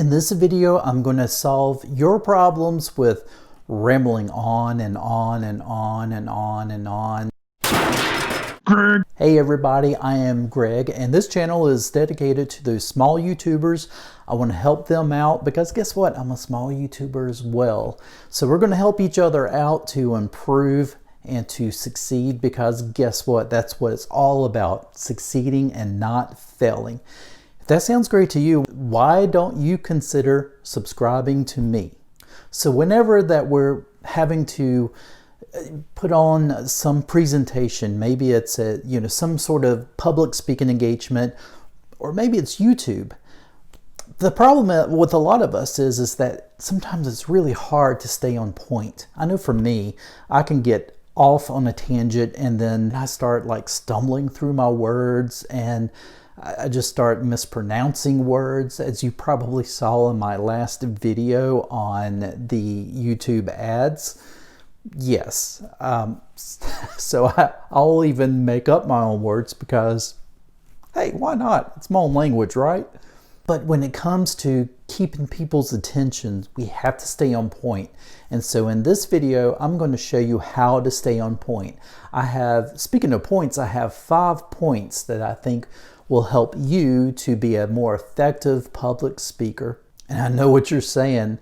In this video, I'm going to solve your problems with rambling on and on and on and on and on. Greg. Hey everybody, I am Greg, and this channel is dedicated to those small YouTubers. I want to help them out because guess what? I'm a small YouTuber as well. So we're going to help each other out to improve and to succeed, because guess what? That's what it's all about, succeeding and not failing. If that sounds great to you, why don't you consider subscribing to me? So whenever that we're having to put on some presentation, maybe it's some sort of public speaking engagement, or maybe it's YouTube. The problem with a lot of us is that sometimes it's really hard to stay on point. I know for me, I can get off on a tangent and then I start like stumbling through my words and I just start mispronouncing words, as you probably saw in my last video on the YouTube ads. Yes, so I'll even make up my own words because, hey, why not? It's my own language, right? But when it comes to keeping people's attention, we have to stay on point. And so in this video, I'm going to show you how to stay on point. Speaking of points, I have 5 points that I think will help you to be a more effective public speaker. And I know what you're saying.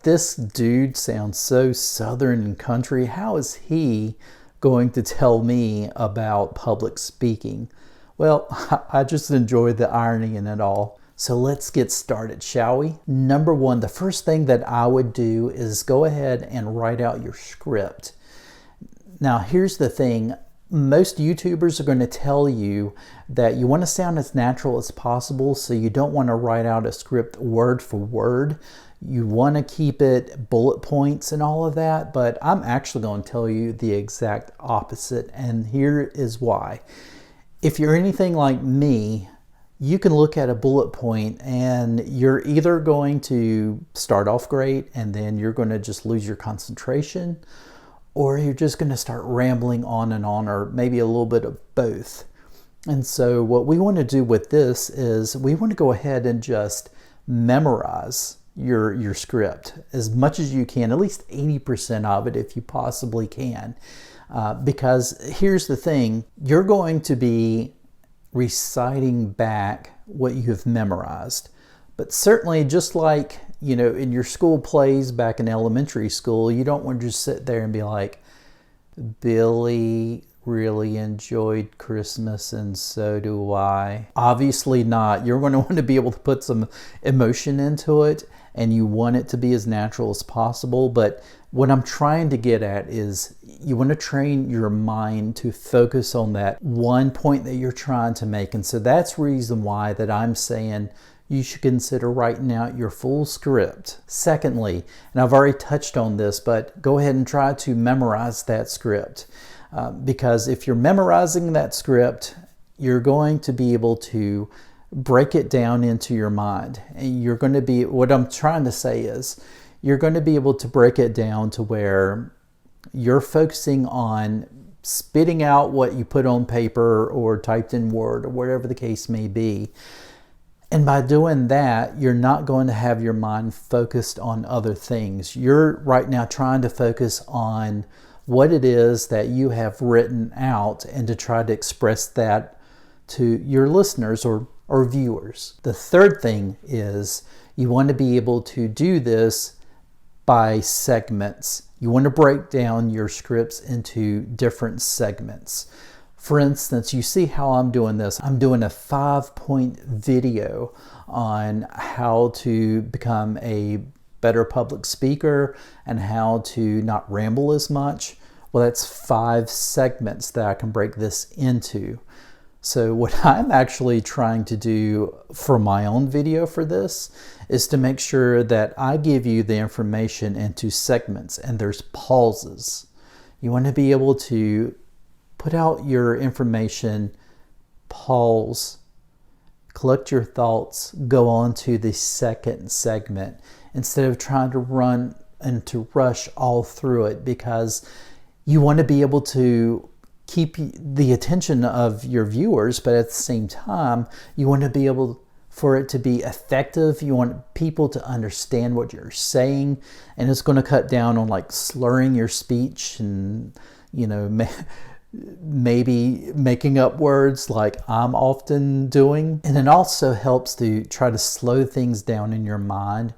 This dude sounds so southern and country. How is he going to tell me about public speaking? Well, I just enjoy the irony in it all. So let's get started, shall we? Number one, the first thing that I would do is go ahead and write out your script. Now, here's the thing. Most YouTubers are going to tell you that you want to sound as natural as possible, so you don't want to write out a script word for word. You want to keep it bullet points and all of that, but I'm actually going to tell you the exact opposite, and here is why. If you're anything like me, you can look at a bullet point and you're either going to start off great and then you're going to just lose your concentration, or you're just going to start rambling on and on, or maybe a little bit of both. And so what we want to do with this is we want to go ahead and just memorize your script as much as you can, at least 80% of it if you possibly can. Because here's the thing, you're going to be reciting back what you have memorized. But certainly, just like, in your school plays back in elementary school, you don't want to just sit there and be like, Billy really enjoyed Christmas and so do I. Obviously not. You're going to want to be able to put some emotion into it, and you want it to be as natural as possible. But what I'm trying to get at is you want to train your mind to focus on that one point that you're trying to make. And so that's the reason why that I'm saying you should consider writing out your full script. Secondly, and I've already touched on this, but go ahead and try to memorize that script. Because if you're memorizing that script, you're going to be able to break it down into your mind. And you're going to be, what I'm trying to say is, you're going to be able to break it down to where you're focusing on spitting out what you put on paper or typed in Word or whatever the case may be. And by doing that, you're not going to have your mind focused on other things. You're right now trying to focus on what it is that you have written out and to try to express that to your listeners or viewers. The third thing is you want to be able to do this by segments. You want to break down your scripts into different segments. For instance, you see how I'm doing this. I'm doing a 5-point video on how to become a better public speaker and how to not ramble as much. Well, that's 5 segments that I can break this into. So what I'm actually trying to do for my own video for this is to make sure that I give you the information into segments and there's pauses. You want to be able to put out your information, pause, collect your thoughts, go on to the second segment instead of trying to run and to rush all through it, because you want to be able to keep the attention of your viewers, but at the same time, you want to be able for it to be effective, you want people to understand what you're saying, and it's going to cut down on like slurring your speech and, you know, maybe making up words like I'm often doing. And it also helps to try to slow things down in your mind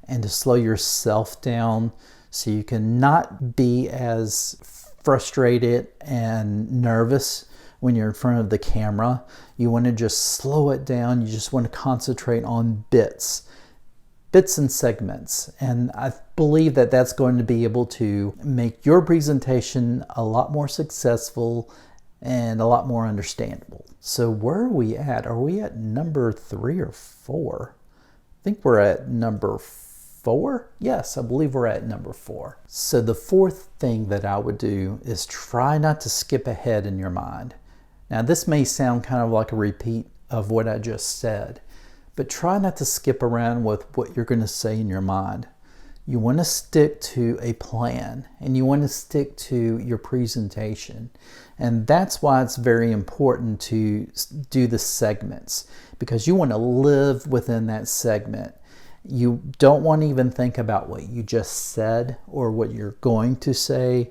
and to slow yourself down so you can not be as frustrated and nervous when you're in front of the camera. You want to just slow it down. You just want to concentrate on bits and segments. And I believe that that's going to be able to make your presentation a lot more successful and a lot more understandable. So where are we at? Are we at number 3 or 4? I think we're at number 4. Yes, I believe we're at number 4. So the fourth thing that I would do is try not to skip ahead in your mind. Now this may sound kind of like a repeat of what I just said, but try not to skip around with what you're going to say in your mind. You want to stick to a plan, and you want to stick to your presentation. And that's why it's very important to do the segments, because you want to live within that segment. You don't want to even think about what you just said or what you're going to say,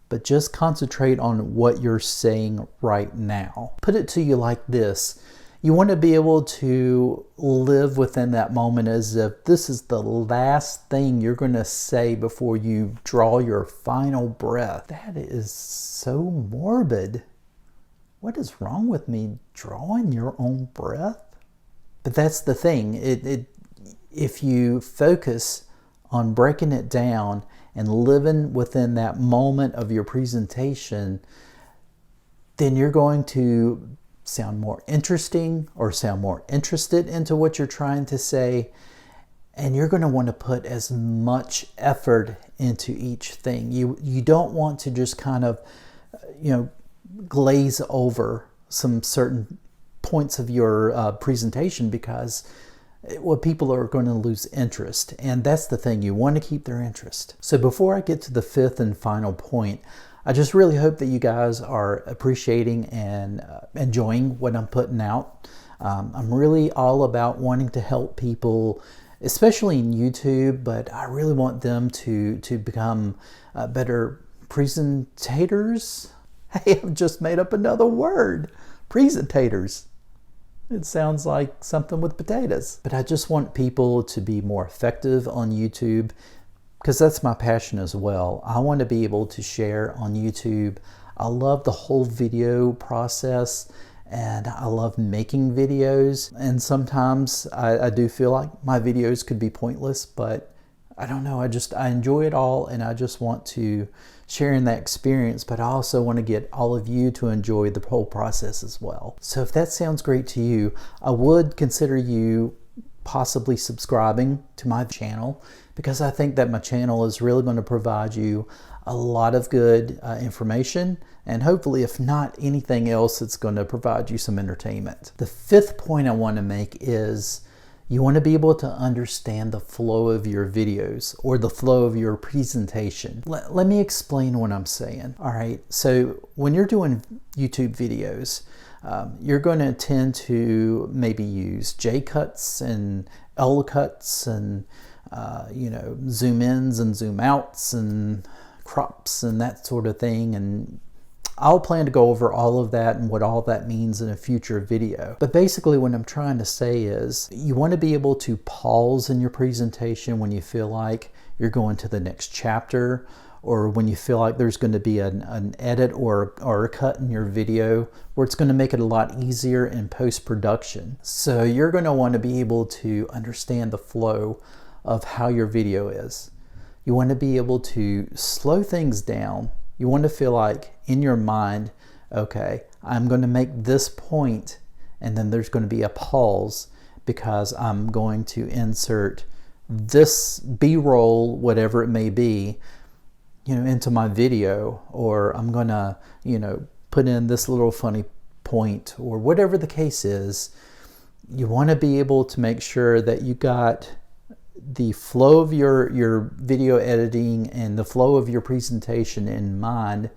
but just concentrate on what you're saying right now. Put it to you like this. You want to be able to live within that moment as if this is the last thing you're going to say before you draw your final breath. That is so morbid. What is wrong with me drawing your own breath? But that's the thing. If you focus on breaking it down and living within that moment of your presentation, then you're going to sound more interesting or sound more interested into what you're trying to say. And you're going to want to put as much effort into each thing. You don't want to just kind of, glaze over some certain points of your presentation, because people are going to lose interest. And that's the thing. You want to keep their interest. So before I get to the fifth and final point, I just really hope that you guys are appreciating and enjoying what I'm putting out. I'm really all about wanting to help people, especially in YouTube, but I really want them to become better presentators. Hey, I've just made up another word. Presentators. It sounds like something with potatoes. But I just want people to be more effective on YouTube, because that's my passion as well. I want to be able to share on YouTube. I love the whole video process, and I love making videos. And sometimes I do feel like my videos could be pointless, but I don't know. I enjoy it all, and I just want to share in that experience, but I also want to get all of you to enjoy the whole process as well. So if that sounds great to you, I would consider you possibly subscribing to my channel, because I think that my channel is really going to provide you a lot of good information, and hopefully, if not anything else, it's going to provide you some entertainment. The fifth point I want to make is you want to be able to understand the flow of your videos or the flow of your presentation. Let me explain what I'm saying. All right, so when you're doing YouTube videos, you're going to tend to maybe use J cuts and L cuts and zoom ins and zoom outs and crops and that sort of thing. And I'll plan to go over all of that and what all that means in a future video. But basically what I'm trying to say is you want to be able to pause in your presentation when you feel like you're going to the next chapter, or when you feel like there's going to be an edit or a cut in your video where it's going to make it a lot easier in post-production. So you're going to want to be able to understand the flow of how your video is. You want to be able to slow things down. You want to feel like in your mind, okay, I'm going to make this point, and then there's going to be a pause because I'm going to insert this B-roll, whatever it may be, into my video, or I'm going to, put in this little funny point, or whatever the case is. You want to be able to make sure that you got the flow of your video editing and the flow of your presentation in mind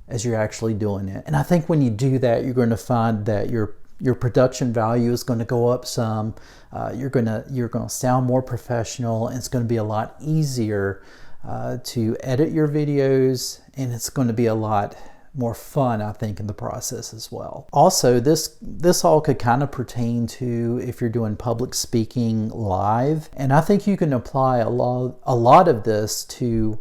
as you're actually doing it. And I think when you do that, you're going to find that your Your production value is going to go up some. You're gonna sound more professional, and it's going to be a lot easier to edit your videos, and it's going to be a lot more fun, I think, in the process as well. Also, this all could kind of pertain to if you're doing public speaking live, and I think you can apply a lot of this to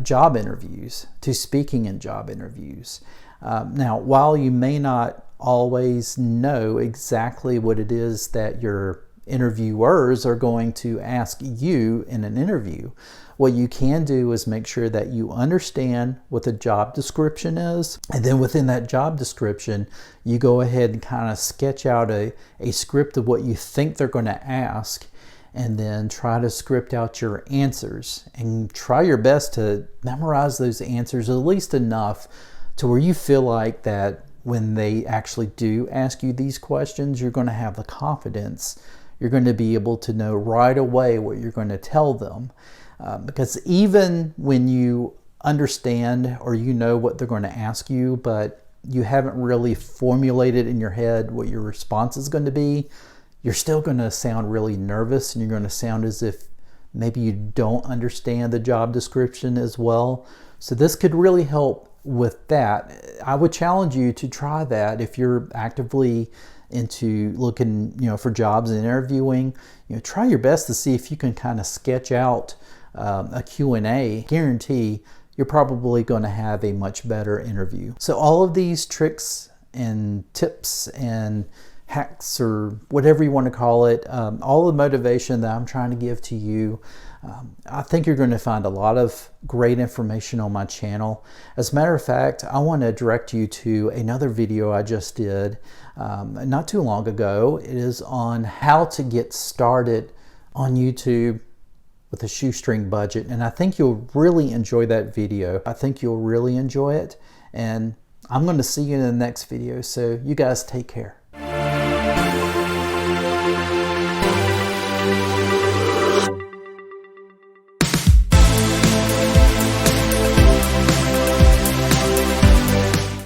job interviews, to speaking in job interviews. Now, while you may not always know exactly what it is that your interviewers are going to ask you in an interview, what you can do is make sure that you understand what the job description is, and then within that job description you go ahead and kind of sketch out a script of what you think they're going to ask, and then try to script out your answers and try your best to memorize those answers, at least enough to where you feel like that when they actually do ask you these questions, you're going to have the confidence. You're going to be able to know right away what you're going to tell them. Because even when you understand or you know what they're going to ask you, but you haven't really formulated in your head what your response is going to be, you're still going to sound really nervous, and you're going to sound as if maybe you don't understand the job description as well. So this could really help with that. I would challenge you to try that if you're actively into looking, for jobs and interviewing. Try your best to see if you can kind of sketch out a Q&A. Guarantee you're probably going to have a much better interview. So all of these tricks and tips and hacks, or whatever you want to call it, all the motivation that I'm trying to give to you, I think you're going to find a lot of great information on my channel. As a matter of fact, I want to direct you to another video I just did not too long ago. It is on how to get started on YouTube with a shoestring budget, and I think you'll really enjoy that video. I think you'll really enjoy it, and I'm going to see you in the next video, so you guys take care.